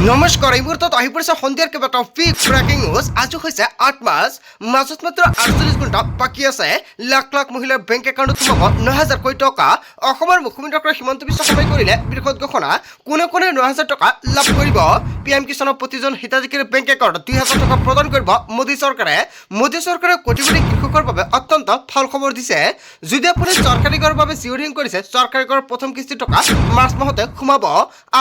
নমস্কাৰ এই মুহূৰ্তত আহি পৰিছে সন্ধিয়াৰ কেইবাটাও বিগ ব্ৰেকিং নিউজ। আজি হৈছে ৮ মাৰ্চ, মাজত মাত্ৰ ৪৮ ঘণ্টা বাকী আছে। লাখ লাখ মহিলাৰ বেংক একাউণ্টত সোমাব ৯,০০০ কোটি টকা। অসমৰ মুখ্যমন্ত্ৰী ডক্টৰ হিমন্ত বিশ্ব শৰ্মাই কৰিলে বৃহৎ ঘোষণা। কোনে কোনে ৯,০০০ টকা লাভ কৰিব? PM কিষাণৰ প্ৰতিজন হিতাধিকাৰীৰ বেংক একাউণ্টত ২,০০০ টকা প্ৰদান কৰিব মোদী চৰকাৰে। মোদী চৰকাৰে কোটি কোটি কৃষকৰ বাবে অত্যন্ত ভাল খবৰ দিছে। যদি আপুনি চৰকাৰী ঘৰৰ বাবে জিঅ'ৰিং কৰিছে, চৰকাৰী ঘৰৰ প্ৰথম কিস্তিৰ টকা মাৰ্চ মাহতে সোমাব।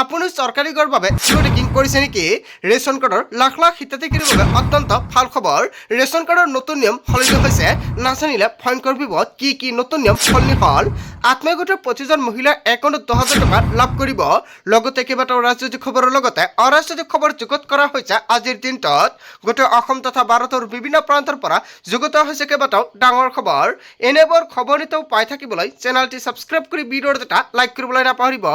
আপুনি চৰকাৰী ঘৰৰ বাবে জিঅ'ৰিং কৰিছে নেকি? ৰেচন কাৰ্ডৰ লাখ লাখ হিতাধিকাৰীৰ বাবে অত্যন্ত ভাল খবৰ। ৰেচন কাৰ্ডৰ নতুন নিয়ম সলনি হৈছে। নাজানিলে ভয়ংকৰ বিপদ। কি নতুন নিয়ম সলনি হ'ল? আত্মীয় গোটৰ প্ৰতিজন মহিলাৰ একাউণ্টত ১০,০০০ টকা লাভ কৰিব। লগতে কেইবাটাও ৰাজনৈতিক খবৰৰ লগতে অৰাজনৈতিক খবৰ যুগুত কৰা হৈছে আজিৰ দিনটোত। গোটেই অসম তথা ভাৰতৰ বিভিন্ন প্ৰান্তৰ পৰা যুগুত হৈছে কেইবাটাও ডাঙৰ খবৰ। এনেবোৰ খবৰ নিতৌ পাই থাকিবলৈ চেনেলটি ছাবস্ক্ৰাইব কৰি ভিডিঅ'ৰ এটা লাইক কৰিবলৈ নাপাহৰিব।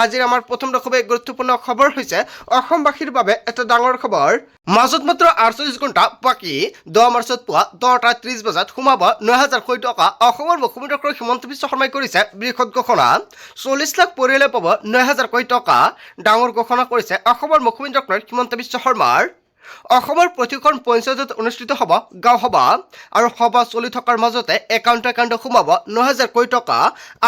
আজিৰ আমাৰ প্ৰথম খুবেই গুৰুত্বপূৰ্ণ খবৰ হৈছে অসমবাসীৰ বাবে এটা ডাঙৰ খবৰ। মাজত মাত্ৰ ৪৮ ঘণ্টা বাকী। ১০ মাৰ্চত পুৱা ১০টা ৩০ বজাত সোমাব ৯,০০০ কোটি টকা। অসমৰ মুখ্যমন্ত্ৰী ডক্টৰ হিমন্ত বিশ্ব শৰ্মাই কৰিছে বৃহৎ ঘোষণা। ৪০ লাখ পৰিয়ালে পাব ৯,০০০ কোটি টকা। ডাঙৰ ঘোষণা কৰিছে অসমৰ মুখ্যমন্ত্ৰী ডক্টৰ হিমন্ত বিশ্ব শৰ্মাৰ। অসমৰ প্ৰতিখন পঞ্চায়তত অনুষ্ঠিত হ'ব গাঁও সভা আৰু সভা চলি থকাৰ মাজতে একাউণ্ট সোমাব ৯,০০০ কোটি টকা।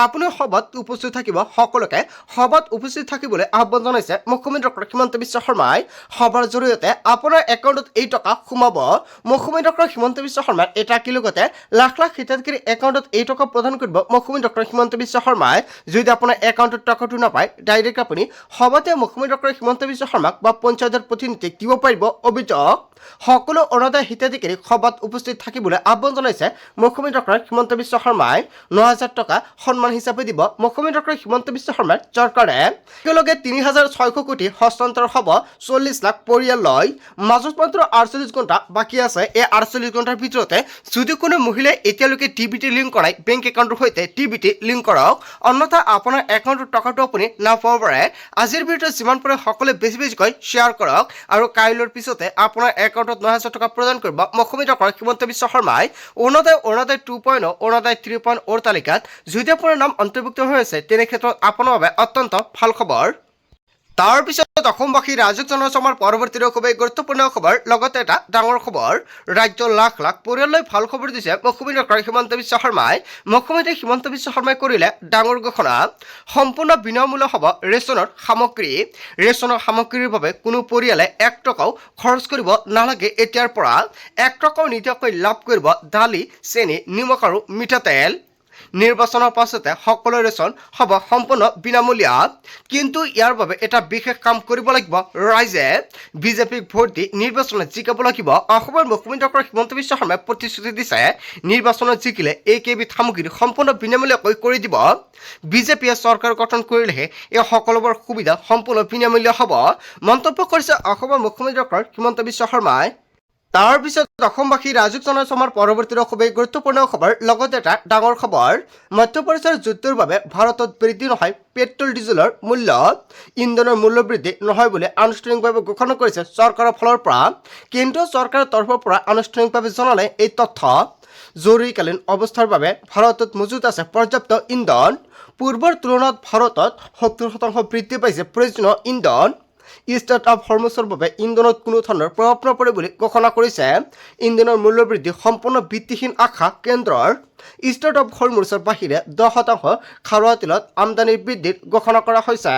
আপুনি সভাত উপস্থিত থাকিব। সকলোকে সভাত উপস্থিত থাকিবলৈ আহ্বান জনাইছে মুখ্যমন্ত্ৰী ডক্টৰ হিমন্ত বিশ্ব শৰ্মাই। সভাৰ জৰিয়তে আপোনাৰ একাউণ্টত এই টকা সোমাব। মুখ্যমন্ত্ৰী ডক্টৰ হিমন্ত বিশ্ব শৰ্মাই এই টাকিৰ লগতে লাখ লাখ হিতাধিকাৰী একাউণ্টত এই টকা প্ৰদান কৰিব মুখ্যমন্ত্ৰী ডক্টৰ হিমন্ত বিশ্ব শৰ্মাই। যদি আপোনাৰ একাউণ্টত টকাটো নাপায়, ডাইৰেক্ট আপুনি সভাতে মুখ্যমন্ত্ৰী ডক্টৰ হিমন্ত বিশ্ব শৰ্মাক বা পঞ্চায়তৰ প্ৰতিনিধিক দিব পাৰিব অভিযোগ। সকলো অৰুণোদয় হিতাধিকাৰী সভাত উপস্থিত থাকিবলৈ আহ্বান জনাইছে মুখ্যমন্ত্ৰী ডক্টৰ হিমন্ত বিশ্ব শৰ্মাই। ৯,০০০ টকা সন্মান হিচাপে দিব মুখ্যমন্ত্ৰী ডক্টৰ হিমন্ত বিশ্ব শৰ্মাৰ চৰকাৰে। একেলগে ৩,৬০০ কোটি হস্তান্তৰ হ'ব ৪০ লাখ পৰিয়াললৈ। মাজত মাত্ৰ ৪৮ ঘণ্টা বাকী আছে। এই ৪৮ ঘণ্টাৰ ভিতৰতে যদি কোনো মহিলাই এতিয়ালৈকে DBT লিংক কৰাই বেংক একাউণ্টৰ সৈতে DBT লিংক কৰক, অন্যথা আপোনাৰ একাউণ্টৰ টকাটো আপুনি নাপাব পাৰে। আজিৰ ভিডিঅ'ত যিমান পাৰে সকলোৱে বেছিকৈ শ্বেয়াৰ কৰক আৰু কাইলৈৰ পিছতে আপোনাৰ একাউণ্টত ৯,০০০ টকা প্ৰদান কৰিব মুখ্যমন্ত্ৰী ডক্টৰ হিমন্ত বিশ্ব শৰ্মাই। অৰুণোদয় 2.0, অৰুণোদয় 3.0 তালিকাত যদি আপোনাৰ নাম অন্তৰ্ভুক্ত হৈ আছে, তেনে ক্ষেত্ৰত আপোনাৰ বাবে অত্যন্ত ভাল খবৰ। তাৰ পিছত অসমবাসী ৰাইজক জনাইছো আমাৰ পৰৱৰ্তী খুবেই গুৰুত্বপূৰ্ণ খবৰ, লগতে এটা ডাঙৰ খবৰ। ৰাজ্যৰ লাখ লাখ পৰিয়াললৈ ভাল খবৰ দিছে মুখ্যমন্ত্ৰী ডক্টৰ হিমন্ত বিশ্ব শৰ্মাই। মুখ্যমন্ত্ৰী হিমন্ত বিশ্ব শৰ্মাই কৰিলে ডাঙৰ ঘোষণা। সম্পূৰ্ণ বিনামূল্য হ'ব ৰেচনৰ সামগ্ৰী। ৰেচনৰ সামগ্ৰীৰ বাবে কোনো পৰিয়ালে ১ টকাও খৰচ কৰিব নালাগে। এতিয়াৰ পৰা ১ টকাও নিদিয়াকৈ লাভ কৰিব দালি, চেনি, নিমখ আৰু মিঠাতেল। নিৰ্বাচনৰ পাছতে সকলো ৰেচন হ'ব সম্পূৰ্ণ বিনামূলীয়া। কিন্তু ইয়াৰ বাবে এটা বিশেষ কাম কৰিব লাগিব ৰাইজে। বিজেপিক ভোট দি নিৰ্বাচনত জিকাব লাগিব। অসমৰ মুখ্যমন্ত্ৰী ডক্টৰ হিমন্ত বিশ্ব শৰ্মাই প্ৰতিশ্ৰুতি দিছে, নিৰ্বাচনত জিকিলে এইকেইবিধ সামগ্ৰী সম্পূৰ্ণ বিনামূলীয়াকৈ কৰি দিব। বিজেপিয়ে চৰকাৰ গঠন কৰিলেহে এই সকলোবোৰ সুবিধা সম্পূৰ্ণ বিনামূলীয়া হ'ব, মন্তব্য কৰিছে অসমৰ মুখ্যমন্ত্ৰী ডক্টৰ হিমন্ত বিশ্ব শৰ্মাই। তাৰ পিছত অসমবাসী ৰাইজক জনাইছো আমাৰ পৰৱৰ্তী খুবেই গুৰুত্বপূৰ্ণ খবৰ, লগতে এটা ডাঙৰ খবৰ। মধ্যপ্ৰদেশৰ যুদ্ধৰ বাবে ভাৰতত বৃদ্ধি নহয় পেট্ৰল ডিজেলৰ মূল্য। ইন্ধনৰ মূল্য বৃদ্ধি নহয় বুলি আনুষ্ঠানিকভাৱে ঘোষণা কৰিছে চৰকাৰৰ ফালৰ পৰা। কেন্দ্ৰীয় চৰকাৰৰ তৰফৰ পৰা আনুষ্ঠানিকভাৱে জনালে এই তথ্য। জৰুৰীকালীন অৱস্থাৰ বাবে ভাৰতত মজুত আছে পৰ্যাপ্ত ইন্ধন। পূৰ্বৰ তুলনাত ভাৰতত ৭০% বৃদ্ধি পাইছে প্ৰয়োজনীয় ইন্ধন। ষ্টেট অৱ হৰমুজৰ বাবে ইন্ধনত কোনো ধৰণৰ প্ৰভাৱ নপৰে বুলি ঘোষণা কৰিছে। ইন্ধনৰ মূল্য বৃদ্ধি সম্পূৰ্ণ ভিত্তিহীন আশা কেন্দ্ৰৰ। ষ্টেট অৱ হৰমুজৰ বাহিৰে 10% খাৰুৱা তেলত আমদানি বৃদ্ধিৰ ঘোষণা কৰা হৈছে।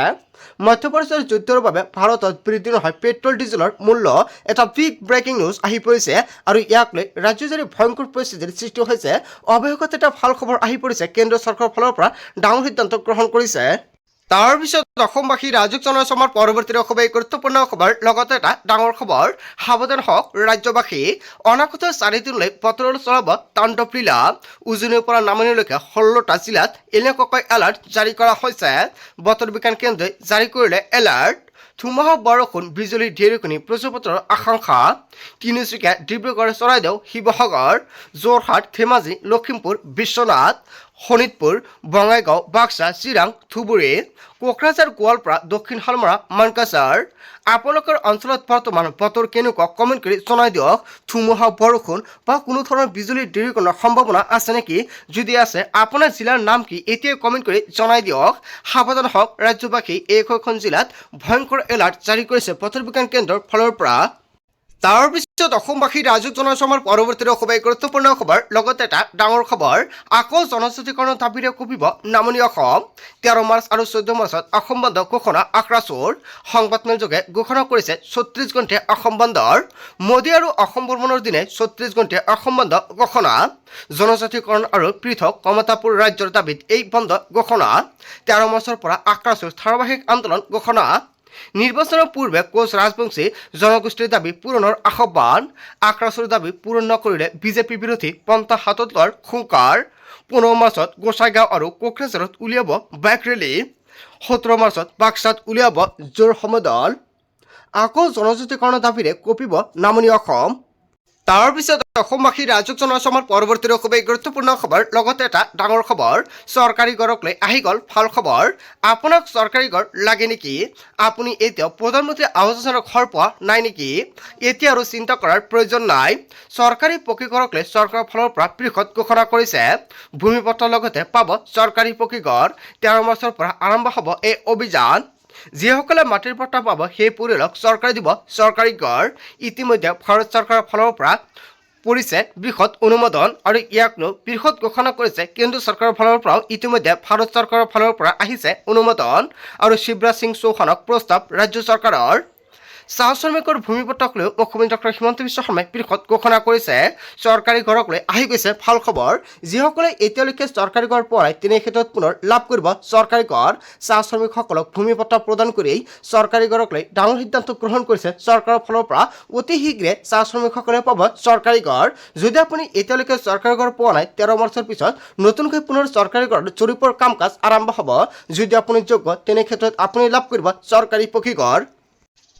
মধ্যপ্ৰদেশৰ যুদ্ধৰ বাবে ভাৰতত বৃদ্ধি নহয় পেট্ৰল ডিজেলৰ মূল্য। এটা বিগ ব্ৰেকিং নিউজ আহি পৰিছে আৰু ইয়াক লৈ ৰাজ্যজুৰি ভয়ংকৰ পৰিস্থিতিৰ সৃষ্টি হৈছে। অৱশেষত এটা ভাল খবৰ আহি পৰিছে। কেন্দ্ৰীয় চৰকাৰৰ ফালৰ পৰা ডাঙৰ সিদ্ধান্ত গ্ৰহণ কৰিছে। তাৰ পিছত অসমবাসী ৰাইজক জনাইছো আমাৰ পৰৱৰ্তী খুবেই গুৰুত্বপূৰ্ণ খবৰ, লগতে এটা ডাঙৰ খবৰ। সাৱধান হওক ৰাজ্যবাসী। অনাগত 4 দিনলৈ বতৰৰ চলাব তাণ্ডৱ লীলা। উজনিৰ পৰা নামনিলৈকে 16টা জিলাত এনেকুৱাকৈ এলাৰ্ট জাৰি কৰা হৈছে। বতৰ বিজ্ঞান কেন্দ্ৰই জাৰি কৰিলে এলাৰ্ট। ধুমুহা, বৰষুণ, বিজুলী, ঢেৰেকনি, বজ্ৰপাতৰ আশংকা। তিনিচুকীয়া, ডিব্ৰুগড়, চৰাইদেউ, শিৱসাগৰ, যোৰহাট, ধেমাজি, লখিমপুৰ, বিশ্বনাথ, শোণিতপুৰ বঙাইগাঁও বাক্সা চিৰাং ধুবুৰী কোকৰাঝাৰ গোৱালপাৰা দক্ষিণ শালমৰা মানকাছাৰ আপোনালোকৰ অঞ্চলত বৰ্তমান বতৰ কেনেকুৱা কমেণ্ট কৰি জনাই দিয়ক ধুমুহা বৰষুণ বা কোনো ধৰণৰ বিজুলী ঢেৰেকণিৰ সম্ভাৱনা আছে নেকি যদি আছে আপোনাৰ জিলাৰ নাম কি এতিয়াই কমেণ্ট কৰি জনাই দিয়ক সাৱধান হওক ৰাজ্যবাসী এইখন জিলাত ভয়ংকৰ এলাৰ্ট জাৰি কৰিছে বতৰ বিজ্ঞান কেন্দ্ৰৰ ফালৰ পৰা তাৰ পিছত অসমবাসী ৰাইজক জনাইছো আমাৰ পৰৱৰ্তী খুবেই গুৰুত্বপূৰ্ণ খবৰ লগতে এটা ডাঙৰ খবৰ আকৌ জনজাতিকৰণৰ দাবীৰে কঁপিব নামনি অসম 13 মাৰ্চ আৰু 14 মাৰ্চত অসম বন্ধ ঘোষণা আক্ৰাসুৰ সংবাদমেলযোগে ঘোষণা কৰিছে 36 ঘণ্টীয়া অসম বন্ধৰ মোদী আৰু অসম ভ্ৰমণৰ দিনে 36 ঘণ্টীয়া অসম বন্ধ ঘোষণা জনজাতিকৰণ আৰু পৃথক কমতাপুৰ ৰাজ্যৰ দাবীত এই বন্ধ ঘোষণা 13 মাৰ্চৰ পৰা আক্ৰাসুৰ ধাৰাবাহিক আন্দোলন ঘোষণা নিৰ্বাচনৰ পূৰ্বে কোচ ৰাজবংশী জনগোষ্ঠীৰ দাবী পূৰণৰ আহ্বান আক্ৰাসুৰ দাবী পূৰণ নকৰিলে বিজেপি বিৰোধী পন্থা হাতত লোৱাৰ হুংকাৰ 15 মাৰ্চত গোসাইগাঁও আৰু কোকৰাঝাৰত উলিয়াব বাইক ৰেলী 17 মাৰ্চত বাক্সাত উলিয়াব জোৰ সমদল আকৌ জনজাতিকৰণৰ দাবীৰে কঁপিব নামনি অসম তাৰ পিছত অসমবাসী ৰাইজক জনাইছো আমাৰ পৰৱৰ্তী খুবেই গুৰুত্বপূৰ্ণ খবৰ লগতে এটা ডাঙৰ খবৰ চৰকাৰী ঘৰক লৈ আহি গ'ল ভাল খবৰ আপোনাক চৰকাৰী ঘৰ লাগে নেকি আপুনি এতিয়াও প্ৰধানমন্ত্ৰী আৱাস যোজনাৰ ঘৰ পোৱা নাই নেকি এতিয়া আৰু চিন্তা কৰাৰ প্ৰয়োজন নাই চৰকাৰী পকী ঘৰক লৈ চৰকাৰৰ ফালৰ পৰা বৃহৎ ঘোষণা কৰিছে ভূমিপত্ৰৰ লগতে পাব চৰকাৰী পকী ঘৰ 13 মাৰ্চৰ পৰা আৰম্ভ হ'ব এই অভিযান যিসকলে মাটিৰ পট্টা পাব সেই পৰিয়ালক চৰকাৰে দিব চৰকাৰী ঘৰ ইতিমধ্যে ভাৰত চৰকাৰৰ ফালৰ পৰা পৰিছে বৃহৎ অনুমোদন আৰু ইয়াক লৈ বৃহৎ ঘোষণা কৰিছে কেন্দ্ৰীয় চৰকাৰৰ ফালৰ পৰাও ইতিমধ্যে ভাৰত চৰকাৰৰ ফালৰ পৰা আহিছে অনুমোদন আৰু শিৱৰাজ সিং চৌহানক প্ৰস্তাৱ ৰাজ্য চৰকাৰৰ চাহ শ্ৰমিকৰ ভূমিপত্ৰক লৈ মুখ্যমন্ত্ৰী ডক্টৰ হিমন্ত বিশ্ব শৰ্মাই বৃহৎ ঘোষণা কৰিছে চৰকাৰী ঘৰক লৈ আহি গৈছে ভাল খবৰ যিসকলে এতিয়ালৈকে চৰকাৰী ঘৰ পোৱা নাই তেনে ক্ষেত্ৰত পুনৰ লাভ কৰিব চৰকাৰী ঘৰ চাহ শ্ৰমিকসকলক ভূমিপত্ৰ প্ৰদান কৰি চৰকাৰী ঘৰক লৈ ডাঙৰ সিদ্ধান্ত গ্ৰহণ কৰিছে চৰকাৰৰ ফালৰ পৰা অতি শীঘ্ৰে চাহ শ্ৰমিকসকলে পাব চৰকাৰী ঘৰ যদি আপুনি এতিয়ালৈকে চৰকাৰী ঘৰ পোৱা নাই 13 মাৰ্চৰ পিছত নতুনকৈ পুনৰ চৰকাৰী ঘৰ জৰীপৰ কাম কাজ আৰম্ভ হ'ব যদি আপুনি যোগ্য তেনে ক্ষেত্ৰত আপুনি লাভ কৰিব চৰকাৰী পকী ঘৰ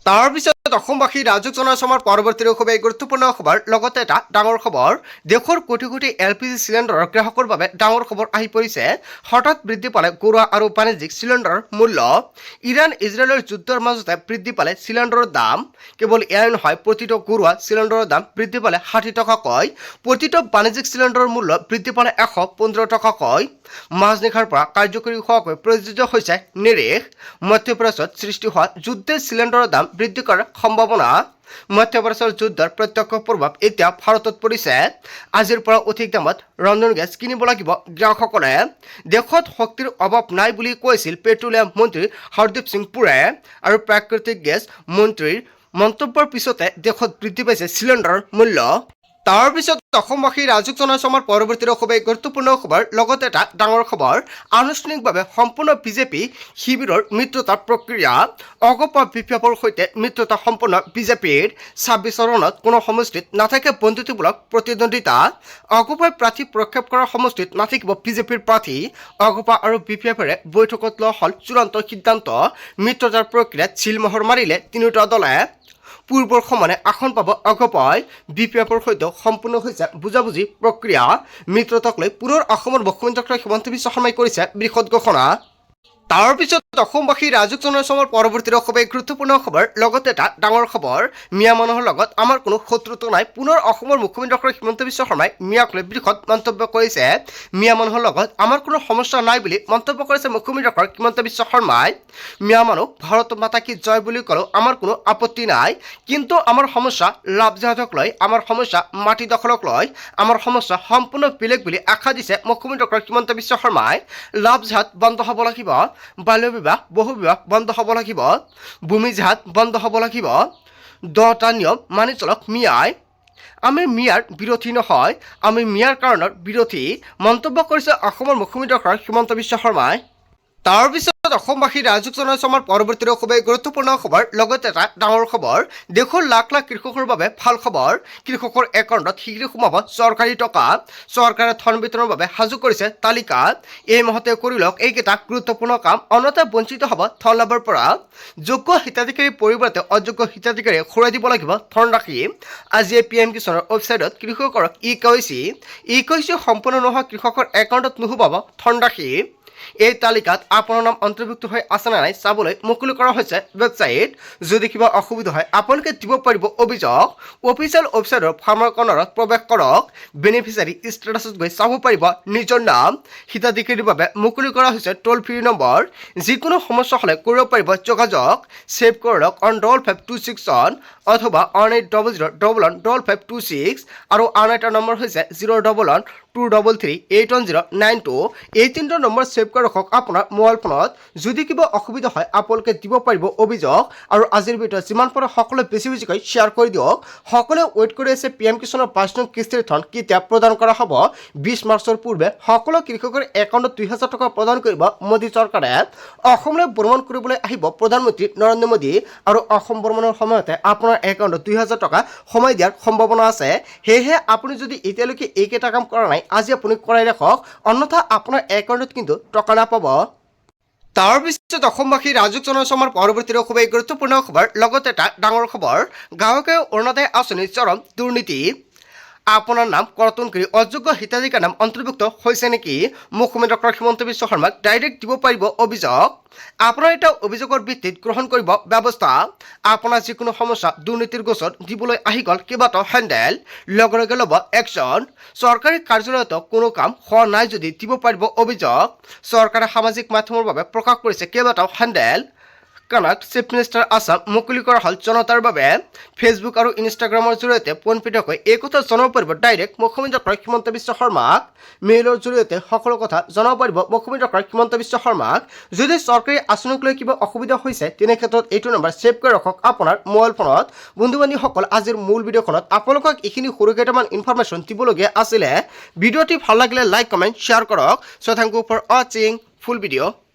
তাৰ পিছত অসমবাসী ৰাইজক জনাইছো আমাৰ পৰৱৰ্তী খুবেই গুৰুত্বপূৰ্ণ খবৰ লগতে এটা ডাঙৰ খবৰ দেশৰ কোটি কোটি LPG চিলিণ্ডাৰৰ গ্ৰাহকৰ বাবে ডাঙৰ খবৰ আহি পৰিছে হঠাৎ বৃদ্ধি পালে ঘৰুৱা আৰু বাণিজ্যিক চিলিণ্ডাৰৰ মূল্য ইৰাণ ইজৰাইলৰ যুদ্ধৰ মাজতে বৃদ্ধি পালে চিলিণ্ডাৰৰ দাম কেৱল এয়াই নহয় প্ৰতিটো ঘৰুৱা চিলিণ্ডাৰৰ দাম বৃদ্ধি পালে 60 টকাকৈ প্ৰতিটো বাণিজ্যিক চিলিণ্ডাৰৰ মূল্য বৃদ্ধি পালে 115 টকাকৈ মাজনিশাৰ পৰা কাৰ্যকৰী হোৱাকৈ প্ৰযোজ্য হৈছে নিৰ্দেশ মধ্যপ্ৰাচ্যত সৃষ্টি হোৱা যুদ্ধৰ চিলিণ্ডাৰৰ দাম বৃদ্ধি কৰাৰ সম্ভাৱনা মধ্যপ্ৰাচ্যৰ যুদ্ধৰ প্ৰত্যক্ষ প্ৰভাৱ এতিয়া ভাৰতত পৰিছে আজিৰ পৰা অধিক দামত ৰন্ধন গেছ কিনিব লাগিব গ্ৰাহকসকলে দেশত শক্তিৰ অভাৱ নাই বুলি কৈছিল পেট্ৰলিয়াম মন্ত্ৰী হৰদীপ সিং পুৰে আৰু প্ৰাকৃতিক গেছ মন্ত্ৰীৰ মন্তব্যৰ পিছতে দেশত বৃদ্ধি পাইছে চিলিণ্ডাৰৰ মূল্য তাৰ পিছত অসমবাসী ৰাইজক জনাইছো আমাৰ পৰৱৰ্তী খুবেই গুৰুত্বপূৰ্ণ খবৰ লগতে এটা ডাঙৰ খবৰ আনুষ্ঠানিকভাৱে সম্পূৰ্ণ বিজেপি শিবিৰৰ মিত্ৰতাৰ প্ৰক্ৰিয়া অগপা বিপ্লৱৰ সৈতে মিত্ৰতা সম্পূৰ্ণ বিজেপিৰ 26 চৰণত কোনো সমষ্টিত নাথাকে বন্ধুত্বমূলক প্ৰতিদ্বন্দ্বিতা অগপাই প্ৰাৰ্থী প্ৰক্ষেপ কৰা সমষ্টিত নাথাকিব বিজেপিৰ প্ৰাৰ্থী অগপা আৰু বিপ্লৱেৰে বৈঠকত লোৱা হ'ল চূড়ান্ত সিদ্ধান্ত মিত্ৰতাৰ প্ৰক্ৰিয়াত চিলমোহৰ মাৰিলে তিনিওটা দলে পূৰ্বৰ সমানে আসন পাব অগপাই বিপ্লৱৰ সৈতে সম্পূৰ্ণ হৈছে বুজাবুজি প্ৰক্ৰিয়া মিত্ৰতাক লৈ পুনৰ অসমৰ মুখ্যমন্ত্ৰী ডক্টৰ হিমন্ত বিশ্ব শৰ্মাই কৰিছে বৃহৎ ঘোষণা তাৰ পিছত অসমবাসী ৰাইজক জনাইছো আমাৰ পৰৱৰ্তী খুবেই গুৰুত্বপূৰ্ণ খবৰ লগতে এটা ডাঙৰ খবৰ মিয়া মানুহৰ লগত আমাৰ কোনো শত্ৰুতা নাই পুনৰ অসমৰ মুখ্যমন্ত্ৰী ডক্টৰ হিমন্ত বিশ্ব শৰ্মাই মিয়াক লৈ বৃহৎ মন্তব্য কৰিছে মিয়া মানুহৰ লগত আমাৰ কোনো সমস্যা নাই বুলি মন্তব্য কৰিছে মুখ্যমন্ত্ৰী ডক্টৰ হিমন্ত বিশ্ব শৰ্মাই মিয়া মানুহ ভাৰত মাতা কি জয় বুলি ক'লেও আমাৰ কোনো আপত্তি নাই কিন্তু আমাৰ সমস্যা লাভ জাহাজক লৈ আমাৰ সমস্যা মাটি দখলক লৈ আমাৰ সমস্যা সম্পূৰ্ণ বেলেগ বুলি আশা দিছে মুখ্যমন্ত্ৰী ডক্টৰ হিমন্ত বিশ্ব শৰ্মাই লাভ জাহাজ বন্ধ হ'ব লাগিব বাল্য বিবাহ বহু বিবাহ বন্ধ হ'ব লাগিব ভূমি জাহাজ বন্ধ হ'ব লাগিব 10টা নিয়ম মানি চলক মিয়াই আমি মিয়াৰ বিৰোধী নহয় আমি মিয়াৰ কাৰণৰ বিৰোধী মন্তব্য কৰিছে অসমৰ মুখ্যমন্ত্ৰী ডক্টৰ হিমন্ত বিশ্ব শৰ্মাই তাৰ পিছত অসমবাসী ৰাইজক জনাইছো আমাৰ পৰৱৰ্তী খুবেই গুৰুত্বপূৰ্ণ খবৰ লগতে এটা ডাঙৰ খবৰ দেশৰ লাখ লাখ কৃষকৰ বাবে ভাল খবৰ কৃষকৰ একাউণ্টত শীঘ্ৰে সোমাব চৰকাৰী টকা চৰকাৰে ধন বিতৰণৰ বাবে সাজু কৰিছে তালিকা এই মাহতে কৰি লওক এইকেইটা গুৰুত্বপূৰ্ণ কাম অন্যথা বঞ্চিত হ'ব ধন লাভৰ পৰা যোগ্য হিতাধিকাৰীৰ পৰিৱৰ্তে অযোগ্য হিতাধিকাৰীয়ে ঘূৰাই দিব লাগিব ধনৰাশি আজিয়ে PM কিষাণৰ ৱেবছাইটত কৃষকক ই কৈছে সম্পূৰ্ণ নোহোৱা কৃষকৰ একাউণ্টত নোসোমাব ধনৰাশি এই তালিকাত আপোনাৰ নাম অন্তৰ্ভুক্ত হৈ আছে নে নাই চাবলৈ মুকলি কৰা হৈছে ৱেবছাইট যদি কিবা অসুবিধা হয় আপোনালোকে দিব পাৰিব অভিযোগ অফিচিয়েল ৱেবছাইটৰ ফাৰ্মাৰ কৰ্ণাৰত প্ৰৱেশ কৰক বেনিফিচিয়াৰী ষ্টেটাছত গৈ চাব পাৰিব নিজৰ নাম হিতাধিকাৰীৰ বাবে মুকলি কৰা হৈছে টোল ফ্ৰী নম্বৰ যিকোনো সমস্যা হ'লে কৰিব পাৰিব যোগাযোগ ছেভ কৰক অন 5526 অথবা 1800115526 আৰু আন এটা নম্বৰ হৈছে 01123381092 এই তিনিটা নম্বৰ ছেভ কৰি ৰাখক আপোনাৰ মোবাইল ফোনত যদি কিবা অসুবিধা হয় আপোনালোকে দিব পাৰিব অভিযোগ আৰু আজিৰ ভিডিঅ' যিমান পাৰে সকলোৱে বেছিকৈ শ্বেয়াৰ কৰি দিয়ক সকলোৱে ৱেইট কৰি আছে PM কিষাণৰ 5 নং কিস্তিৰ ধন কেতিয়া প্ৰদান কৰা হ'ব 20 মাৰ্চৰ পূৰ্বে সকলো কৃষকৰ একাউণ্টত 2000 টকা প্ৰদান কৰিব মোদী চৰকাৰে অসমলৈ ভ্ৰমণ কৰিবলৈ আহিব প্ৰধানমন্ত্ৰী নৰেন্দ্ৰ মোদী আৰু অসম ভ্ৰমণৰ সময়তে আপোনাৰ একাউণ্টত 2000 টকা সোমাই দিয়াৰ সম্ভাৱনা আছে সেয়েহে আপুনি যদি এতিয়ালৈকে এইকেইটা কাম কৰা নাই আজি আপুনি কৰাই ৰাখক অন্যথা আপোনাৰ একাউণ্টত কিন্তু টকা নাপাব তাৰ পিছত অসমবাসী ৰাইজক জনাইছো আমাৰ পৰৱৰ্তী খুবেই গুৰুত্বপূৰ্ণ খবৰ লগতে এটা ডাঙৰ খবৰ গাঁৱকে অৰুণোদয় আঁচনিৰ চৰম দুৰ্নীতি আপোনাৰ নাম কৰ্তন কৰি অযোগ্য হিতাধিকাৰীৰ নাম অন্তৰ্ভুক্ত হৈছে নেকি মুখ্যমন্ত্ৰী ডক্টৰ হিমন্ত বিশ্ব শৰ্মাক ডাইৰেক্ট দিব পাৰিব অভিযোগ আপোনাৰ এটা অভিযোগৰ ভিত্তিত গ্ৰহণ কৰিব ব্যৱস্থা আপোনাৰ যিকোনো সমস্যা দুৰ্নীতিৰ গোচৰ দিবলৈ আহি গ'ল কেইবাটাও হেণ্ডেল লগে লগে ল'ব একশ্যন চৰকাৰী কাৰ্যালয়ত কোনো কাম হোৱা নাই যদি দিব পাৰিব অভিযোগ চৰকাৰে সামাজিক মাধ্যমৰ বাবে প্ৰকাশ কৰিছে কেইবাটাও handle connect chief minister Assam মুকলি কৰা হ'ল জনতাৰ বাবে ফেচবুক আৰু ইনষ্টাগ্ৰামৰ জৰিয়তে পোনপটীয়াকৈ এই কথা জনাব পাৰিব ডাইৰেক্ট মুখ্যমন্ত্ৰী ডক্টৰ হিমন্ত বিশ্ব শৰ্মাক মেইলৰ জৰিয়তে সকলো কথা জনাব পাৰিব মুখ্যমন্ত্ৰী ডক্টৰ হিমন্ত বিশ্ব শৰ্মাক যদি চৰকাৰী আঁচনিক লৈ কিবা অসুবিধা হৈছে তেনে ক্ষেত্ৰত এইটো নম্বৰ ছেভ কৰি ৰাখক আপোনাৰ মোবাইল ফোনত বন্ধু বান্ধৱীসকল আজিৰ মূল ভিডিঅ'খনত আপোনালোকক এইখিনি সৰু কেইটামান ইনফৰমেশ্যন দিবলগীয়া আছিলে ভিডিঅ'টি ভাল লাগিলে লাইক কমেণ্ট শ্বেয়াৰ কৰক চ' থেংক ইউ ফৰ ৱাচিং ফুল ভিডিঅ'